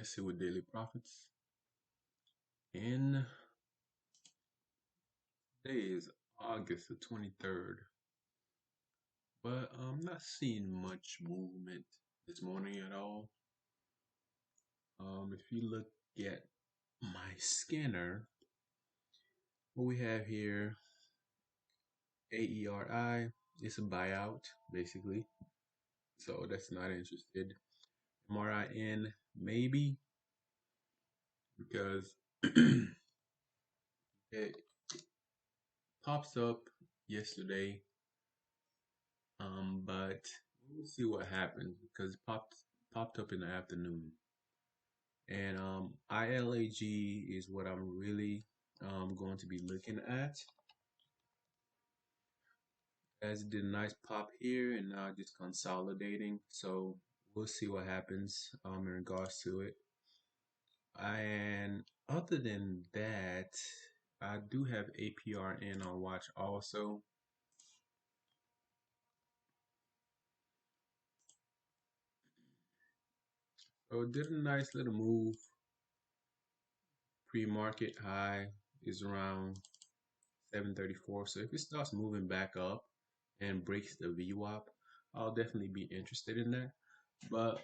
Let's see what daily profits. And today is August the 23rd, but I'm not seeing much movement this morning at all. If you look at my scanner, what we have here, AERI, is a buyout basically, so that's not interested. MRIN maybe because it pops up yesterday, but we'll see what happens because it popped up in the afternoon. And ILAG is what I'm really going to be looking at. As it did a nice pop here and now just consolidating. So we'll see what happens in regards to it. And other than that, I do have APRN on watch also. So it did a nice little move. Pre-market high is around 734. So if it starts moving back up and breaks the VWAP, I'll definitely be interested in that. But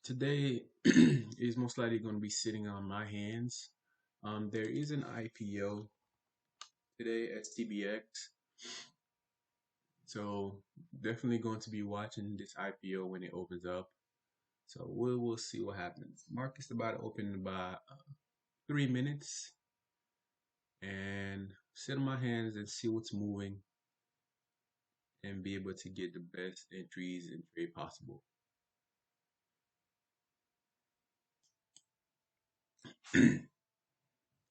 today is most likely going to be sitting on my hands. There is an IPO today at STBX. So definitely going to be watching this IPO when it opens up. So we'll see what happens. Market's about to open in about 3 minutes. And sit on my hands and see what's moving and be able to get the best entries and trade possible.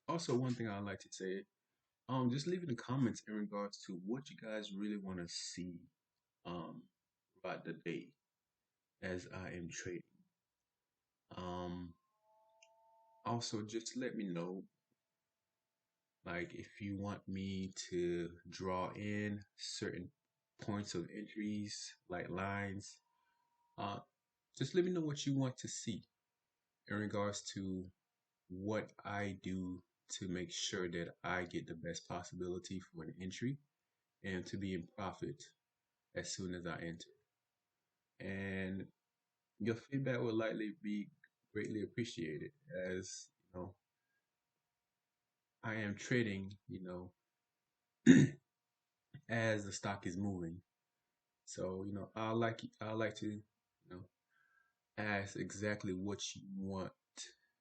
Also, one thing I'd like to say, just leave in the comments in regards to what you guys really want to see throughout the day as I am trading. Also, just let me know, like, if you want me to draw in certain points of entries, like lines. Just let me know what you want to see in regards to what I do to make sure that I get the best possibility for an entry and to be in profit as soon as I enter. And your feedback will likely be greatly appreciated, as you know, I am trading, as the stock is moving. So, I like to, ask exactly what you want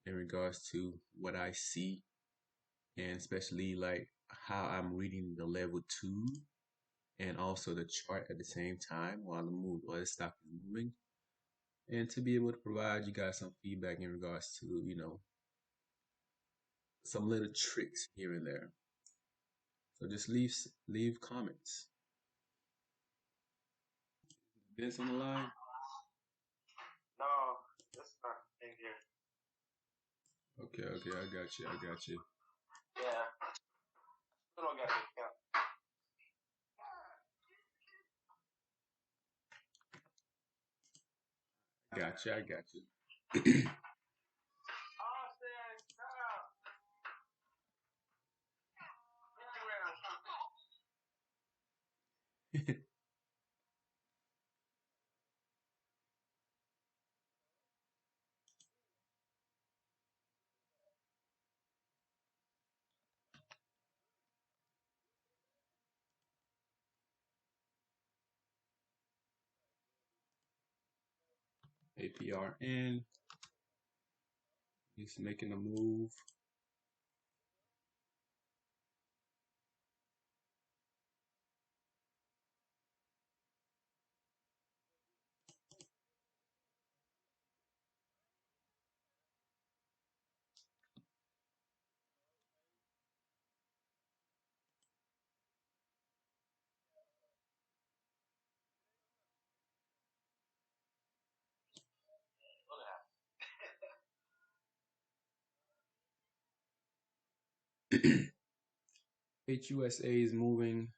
in regards to what I see, and especially like how I'm reading the level 2 and also the chart at the same time while the stock is moving, and to be able to provide you guys some feedback in regards to some little tricks here and there. So just leave comments. Vince on the line. No, that's not in here. Okay, I got you. Yeah, still don't got the account. I got you. APRN. He's making a move. HUSA is moving.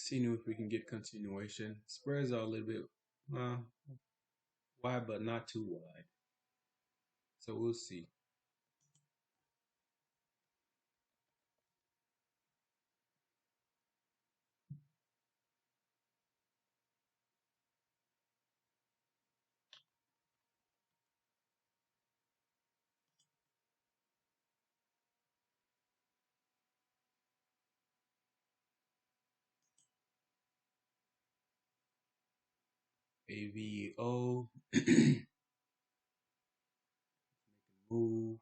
Seeing if we can get continuation. Spreads are a little bit uh, wide, but not too wide. So we'll see. AVO. Move.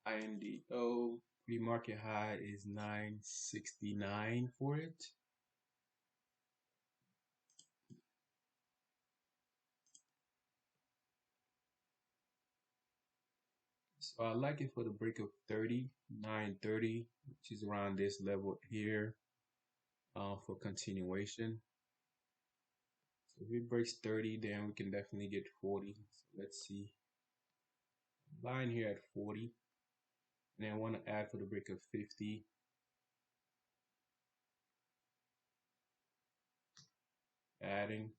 INDO. Pre-market high is 969 for it. So I like it for the break of 30, 930, which is around this level here for continuation. So if it breaks 30, then we can definitely get 40. So let's see. Buying here at 40. And I want to add for the break of 50. Adding.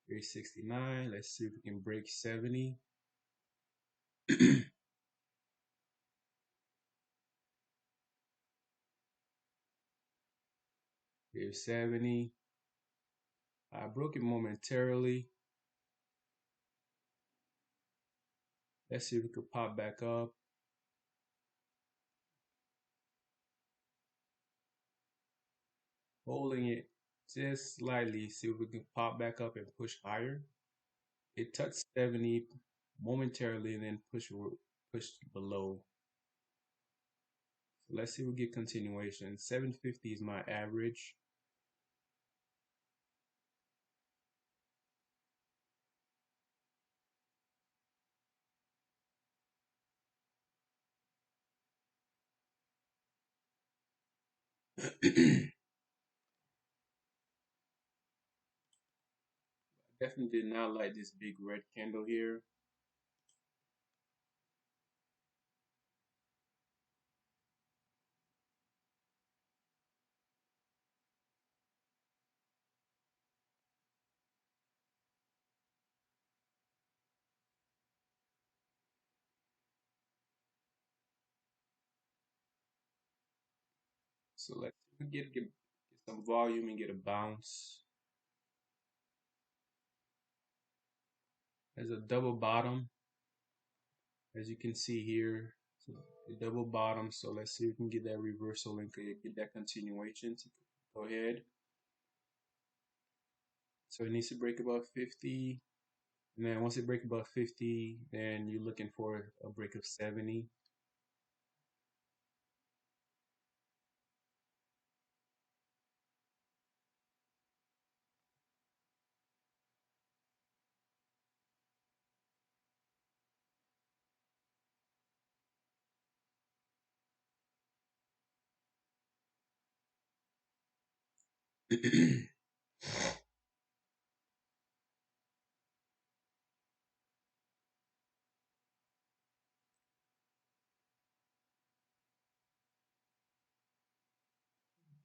Here's 69. Let's see if we can break 70. Here's 70. I broke it momentarily. Let's see if we could pop back up. Holding it just slightly, see if we can pop back up and push higher. It touched 70 momentarily and then pushed below. So let's see if we get continuation. 750 is my average. Definitely did not like this big red candle here. So let's get some volume and get a bounce. There's a double bottom, as you can see here. So the double bottom. So let's see if we can get that reversal and get that continuation. So go ahead. So it needs to break above 50. And then once it breaks above 50, then you're looking for a break of 70.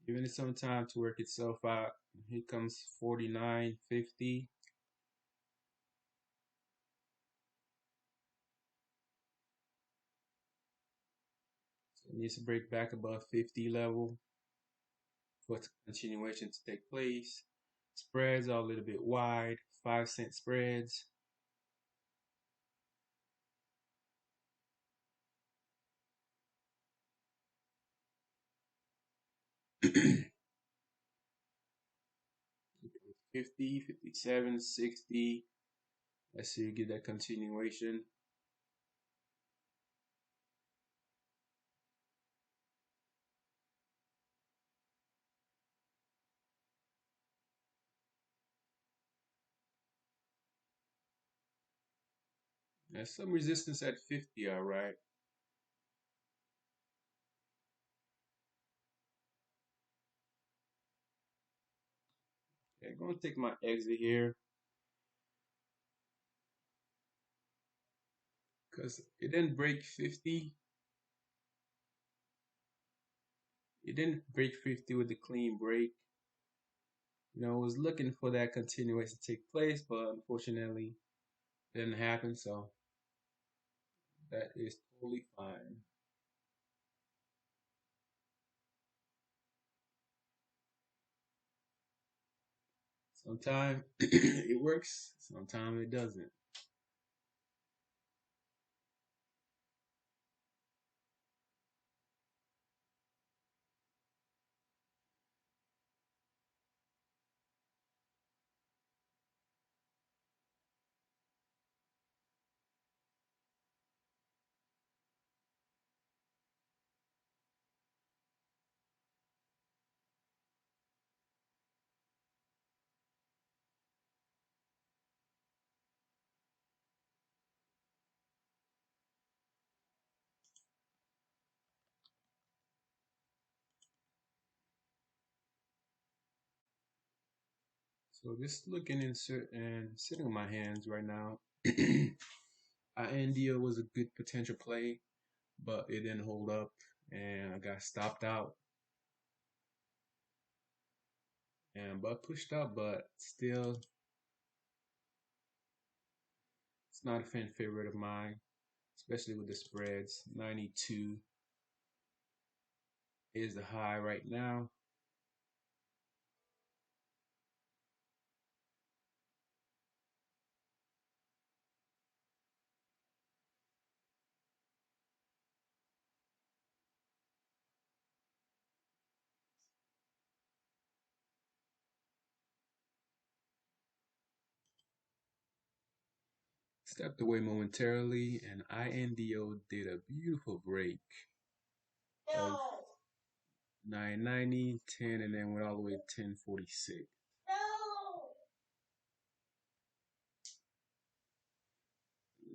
Giving it some time to work itself out. Here comes 49.50. So it needs to break back above 50 level for continuation to take place. Spreads are a little bit wide, 5-cent spreads. $50, 57, 60. Let's see, get that continuation. There's some resistance at 50, all right. Okay, I'm gonna take my exit here because it didn't break 50. It didn't break 50 with the clean break. I was looking for that continuation to take place, but unfortunately, it didn't happen. So that is totally fine. Sometimes it works, sometimes it doesn't. So just looking insert and sitting on my hands right now. INDO was a good potential play, but it didn't hold up, and I got stopped out. And but pushed up, but still, it's not a fan favorite of mine, especially with the spreads. 92 is the high right now. Stepped away momentarily, and INDO did a beautiful break of 990, 10, and then went all the way to 1046.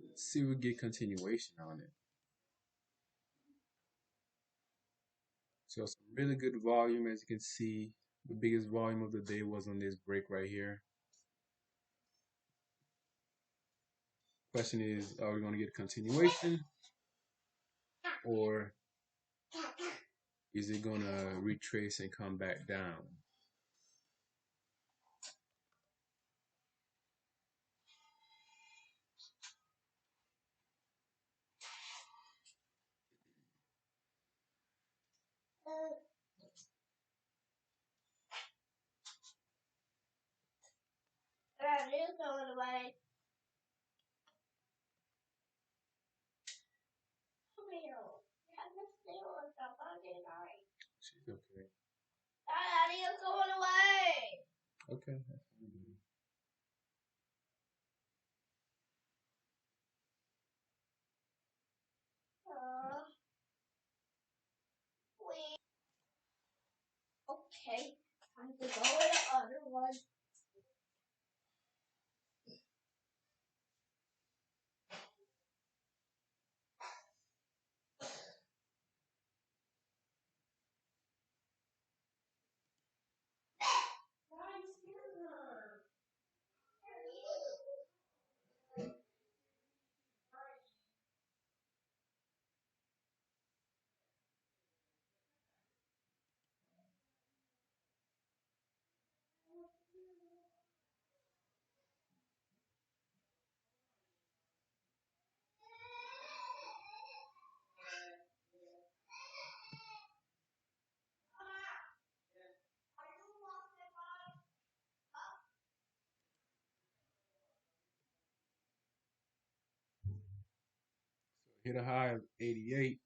Let's see if we get continuation on it. So some really good volume, as you can see. The biggest volume of the day was on this break right here. Question is, are we going to get continuation, or is it going to retrace and come back down? She's okay. Daddy is going away. Okay, that's fine. Okay, time to go with the other one. So hit a high of 88.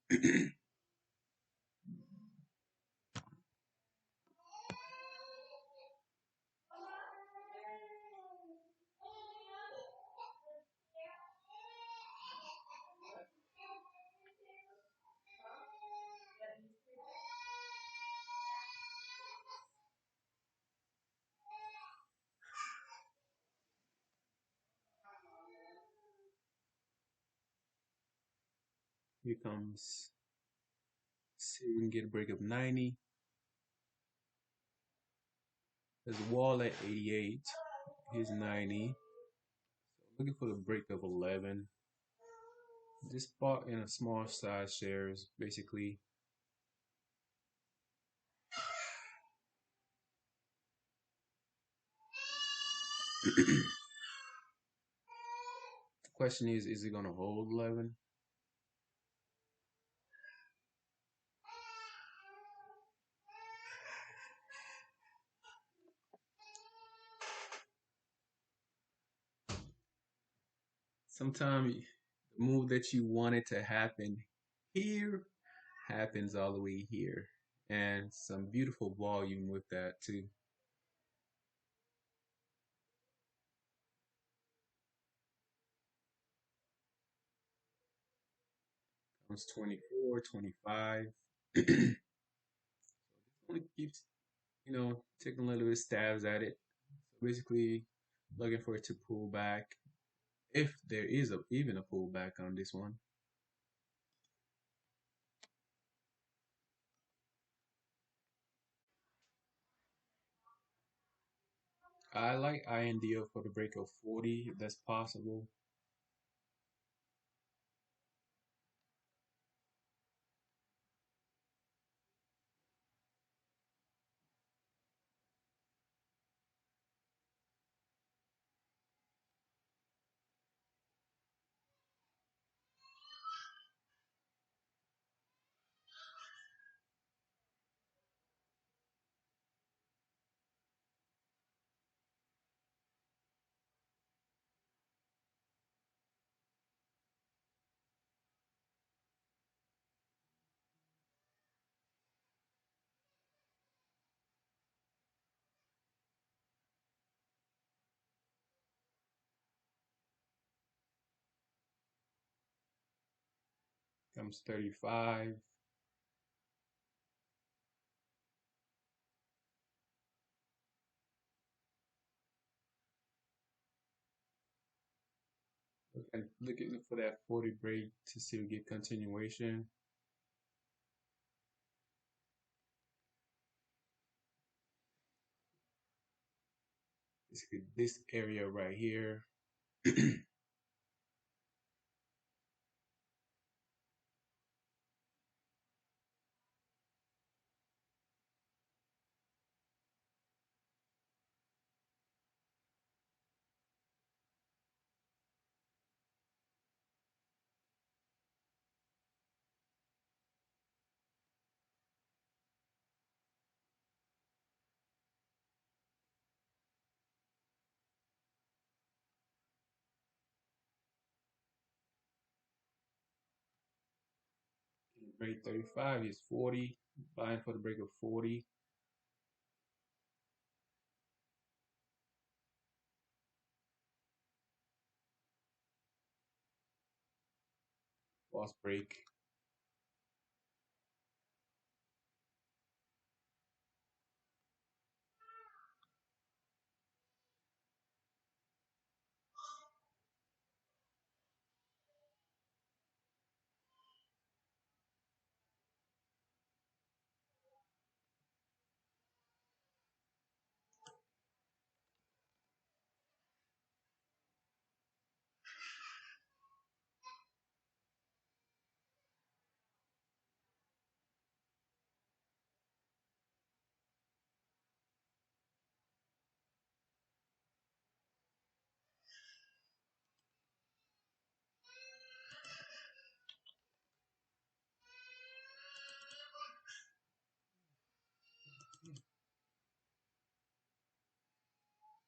Here comes, see if we can get a break of 90. There's a wall at 88. Here's 90. So looking for the break of 11. Just bought in a small size shares, basically. The question is it gonna hold 11? Sometimes the move that you wanted to happen here happens all the way here. And some beautiful volume with that too. Comes 24, 25. Only keeps, taking a little bit of stabs at it. So basically looking for it to pull back. If there is even a pullback on this one. I like INDO for the break of 40 if that's possible. Comes 35. And look for that 40 break to see if we get continuation. Basically this area right here. Break 35 is 40. Buying for the break of 40. False break.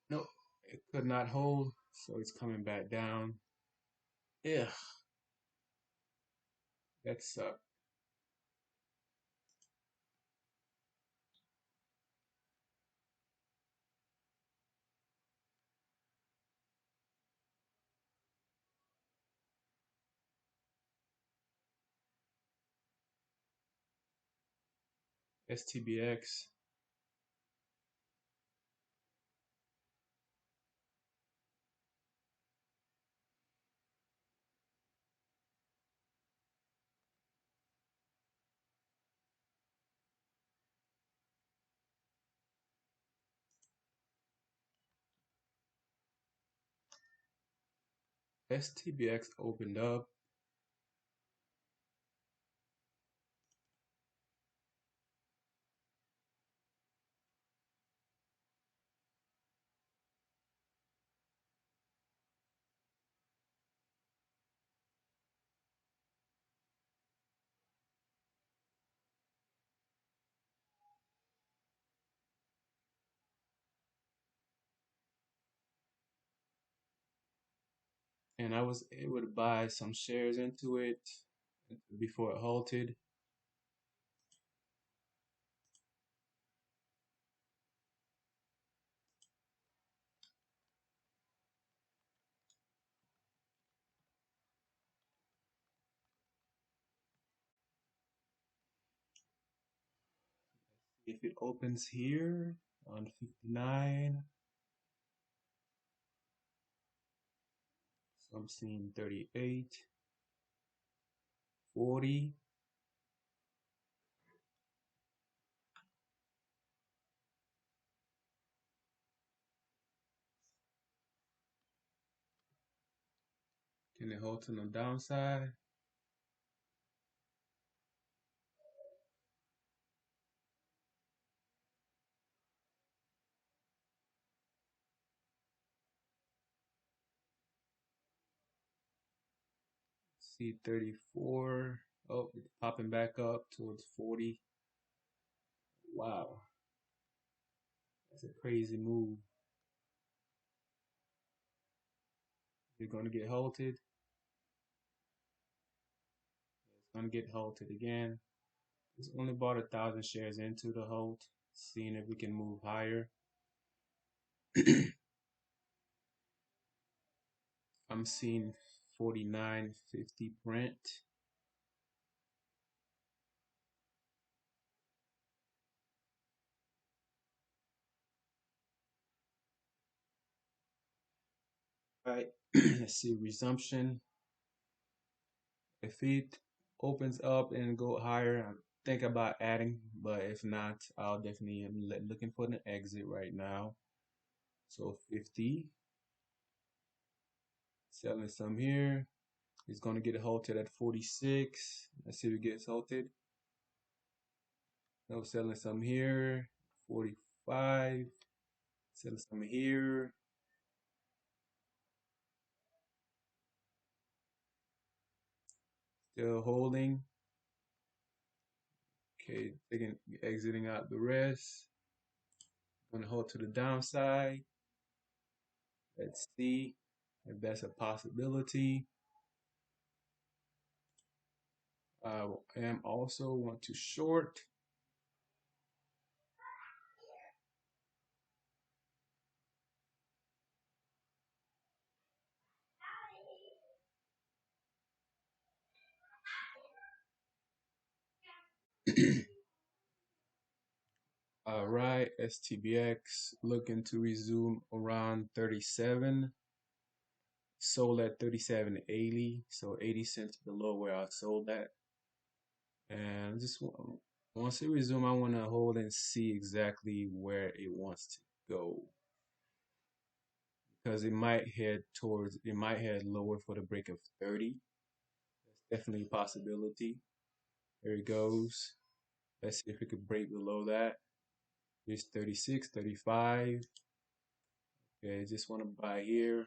Nope, it could not hold, so it's coming back down. Yeah, that sucked. STBX. STBX opened up. And I was able to buy some shares into it before it halted. If it opens here on 59, so I'm seeing 38, 40. Can it hold on the downside? See 34. Oh, it's popping back up towards 40. Wow, that's a crazy move. You're going to get halted. It's going to get halted again. It's only bought 1,000 shares into the halt, seeing if we can move higher. I'm seeing 49.50 print. Right, let's see resumption. If it opens up and go higher, I think about adding, but if not, I'll definitely am looking for an exit right now. So 50, selling some here. It's going to get halted at 46. Let's see if it gets halted. No, selling some here, 45. Selling some here. Still holding. Okay, taking exiting out the rest. Gonna hold to the downside. Let's see if that's a possibility. I am also want to short. All right, STBX looking to resume around 37. Sold at 37.80, so 80 cents below where I sold at. And just once it resume, I want to hold and see exactly where it wants to go, because it might head lower for the break of 30. That's definitely a possibility. There it goes. Let's see if it could break below that. Here's 36, 35. Okay, just want to buy here.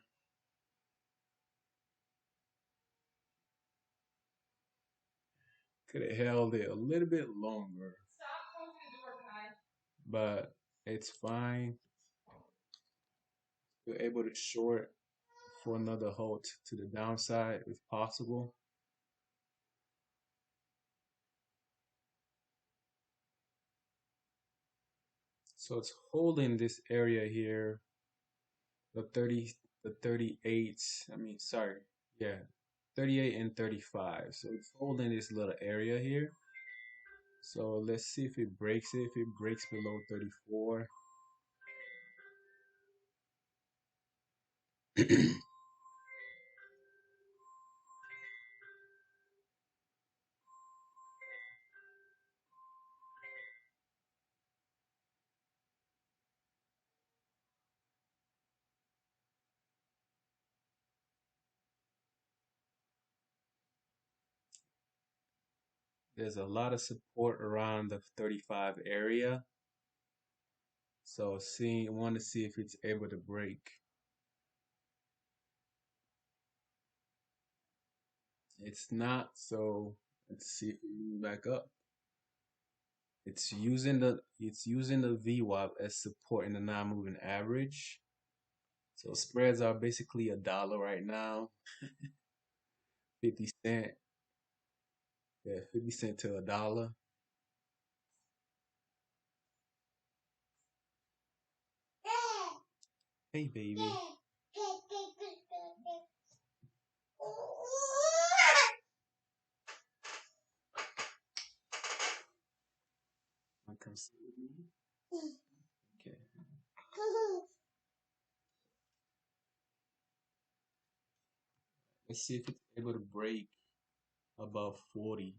Could have held it a little bit longer, but it's fine. We're able to short for another halt to the downside if possible. So it's holding this area here, the 30, the 38, I mean, sorry, yeah, 38 and 35. So it's holding this little area here. So let's see if it breaks it. If it breaks below 34. There's a lot of support around the 35 area. So want to see if it's able to break. It's not, so let's see if we move back up. It's using the VWAP as support in the non-moving average. So spreads are basically $1 right now, 50 cent. Yeah, 50 cent to $1. Hey baby. Wanna come sit with me? Okay. Let's see if it's able to break above 40.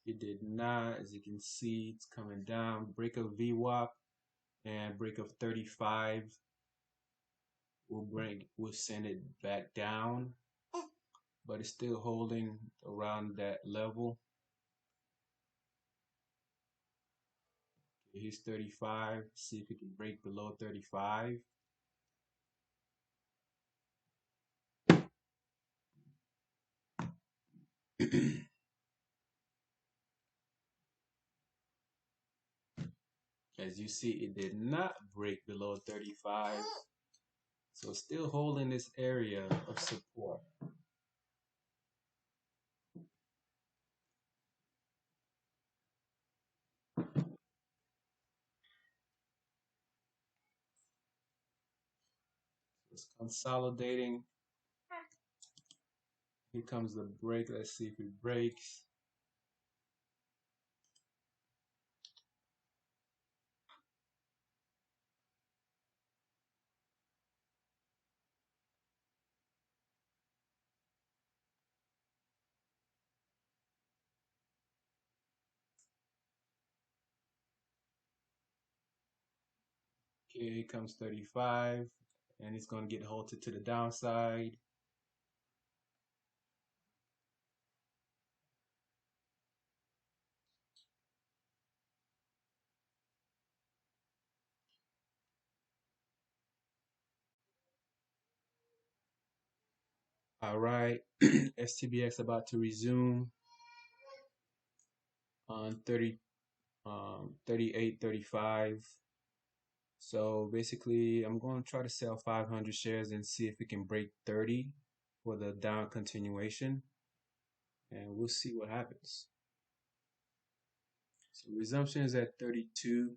It did not. As you can see, it's coming down. Break of VWAP and break of 35 will send it back down, but it's still holding around that level. Here's 35. See if it can break below 35. As you see, it did not break below 35. So still holding this area of support. It's consolidating. Here comes the break. Let's see if it breaks. Okay, here comes 35, and it's going to get halted to the downside. All right, STBX about to resume on 38.35. So basically, I'm going to try to sell 500 shares and see if it can break 30 for the down continuation, and we'll see what happens. So resumption is at 32.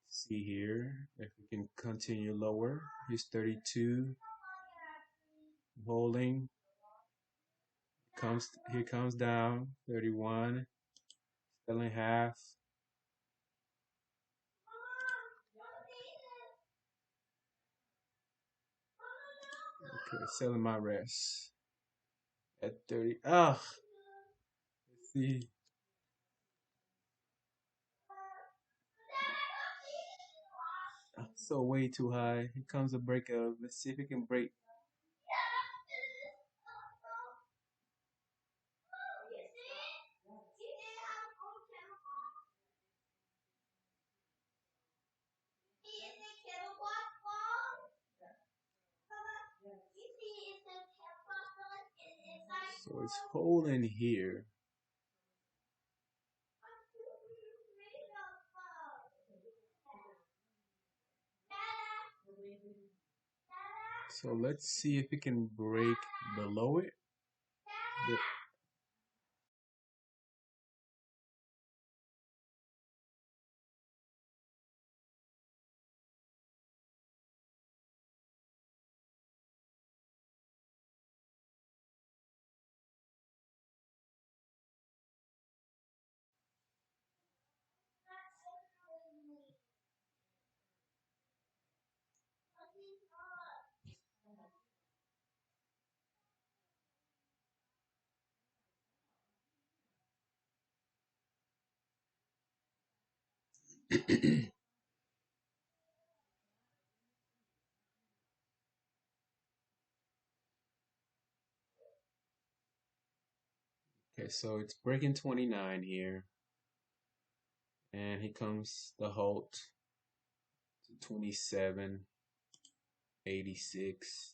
Let's see here if we can continue lower. Here's 32. Holding. Here comes down. 31. Selling half. Okay, selling my rest at 30. Ah, let's see. So way too high. Here comes a break of. Let's see if it can break. So it's holding here. So let's see if it can break below it. Okay, so it's breaking 29 here, and here comes the halt to 27.86.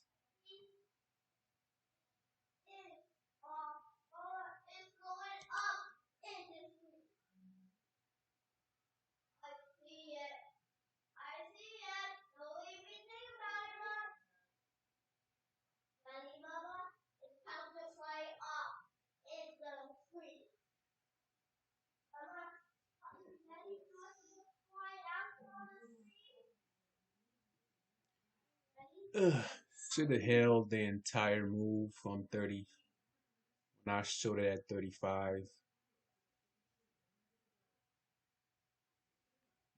Ugh, should have held the entire move from 30 when I showed it at 35.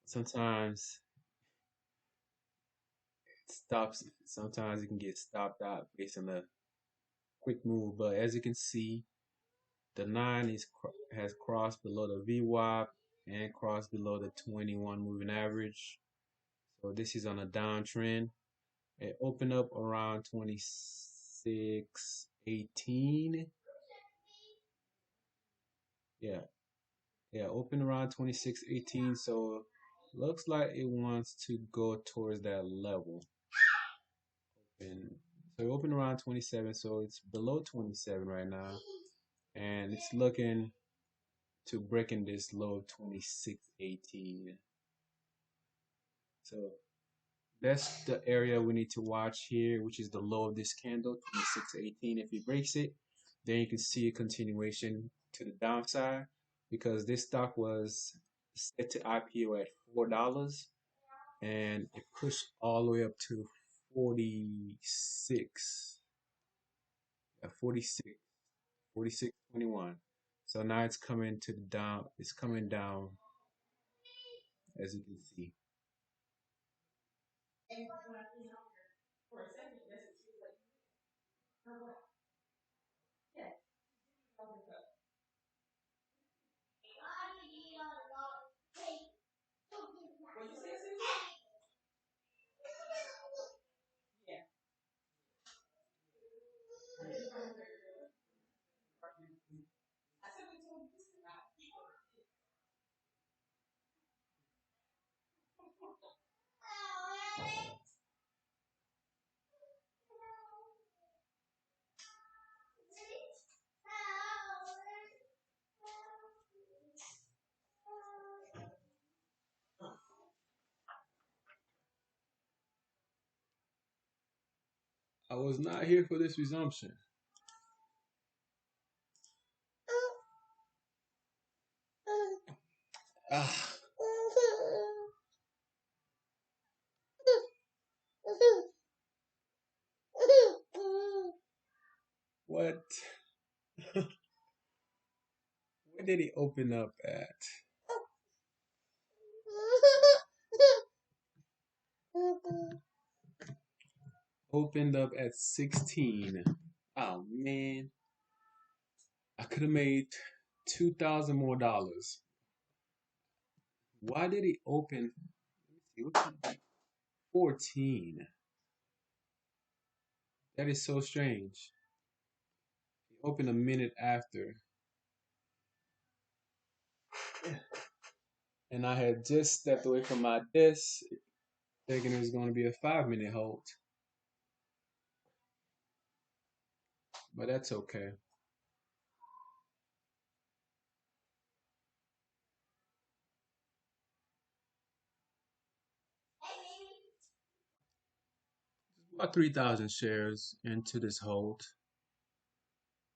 Sometimes it stops, sometimes it can get stopped out based on a quick move, but as you can see, the 9 has crossed below the VWAP and crossed below the 21 moving average. So this is on a downtrend. It opened up around 26.18. Yeah, yeah, open around 26.18. So looks like it wants to go towards that level. And so it opened around 27, so it's below 27 right now. And it's looking to breaking this low 26.18. So that's the area we need to watch here, which is the low of this candle, 26.18. If it breaks it, then you can see a continuation to the downside because this stock was set to IPO at $4 and it pushed all the way up to 46, 46, 46.21. So now it's coming to the down, it's coming down as you can see. I was not here for this resumption. Ah, what? Where did it open up at? Opened up at 16. Oh man, I could have made 2,000 more dollars. Why did it open? Let me see, 14. That is so strange. It opened a minute after, and I had just stepped away from my desk, thinking it was going to be a 5 minute hold. But that's okay. About 3,000 shares into this hold.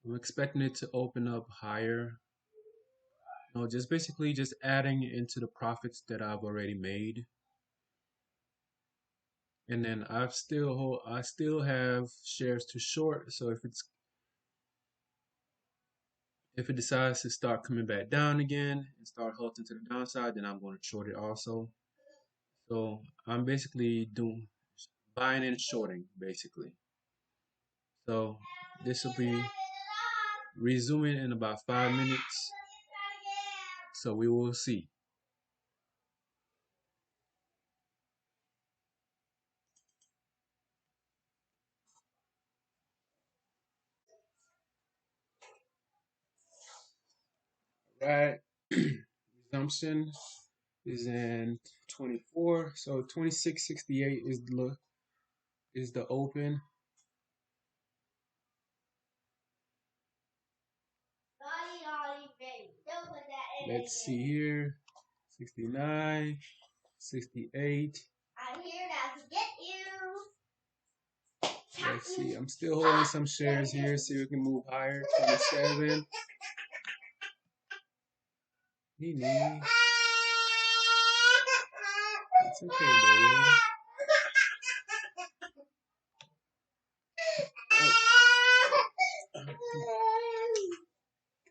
I'm expecting it to open up higher. No, just basically just adding into the profits that I've already made. And then I still have shares to short. So if it decides to start coming back down again and start halting to the downside, then I'm going to short it also. So I'm basically doing buying and shorting basically. So this will be resuming in about 5 minutes. So we will see. Right. Resumption is in 24. So 2668 is the open. Let's see here. 69, 68. I'm here now to get you. Let's see. I'm still holding some shares here. See if we can move higher. 27. Nene. It's okay, baby.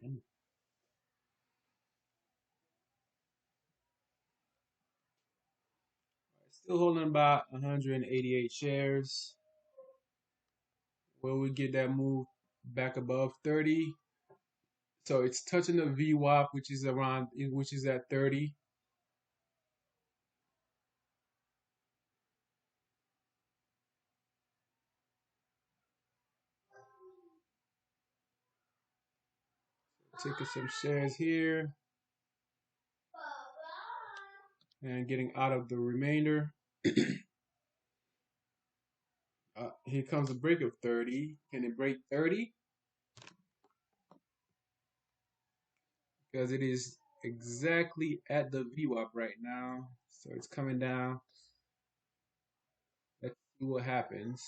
Come. Still holding about 188 shares. Will we get that move back above 30? So it's touching the VWAP, which is at 30. Taking some shares here and getting out of the remainder. Here comes a break of 30. Can it break 30? Because it is exactly at the VWAP right now. So it's coming down. Let's see what happens.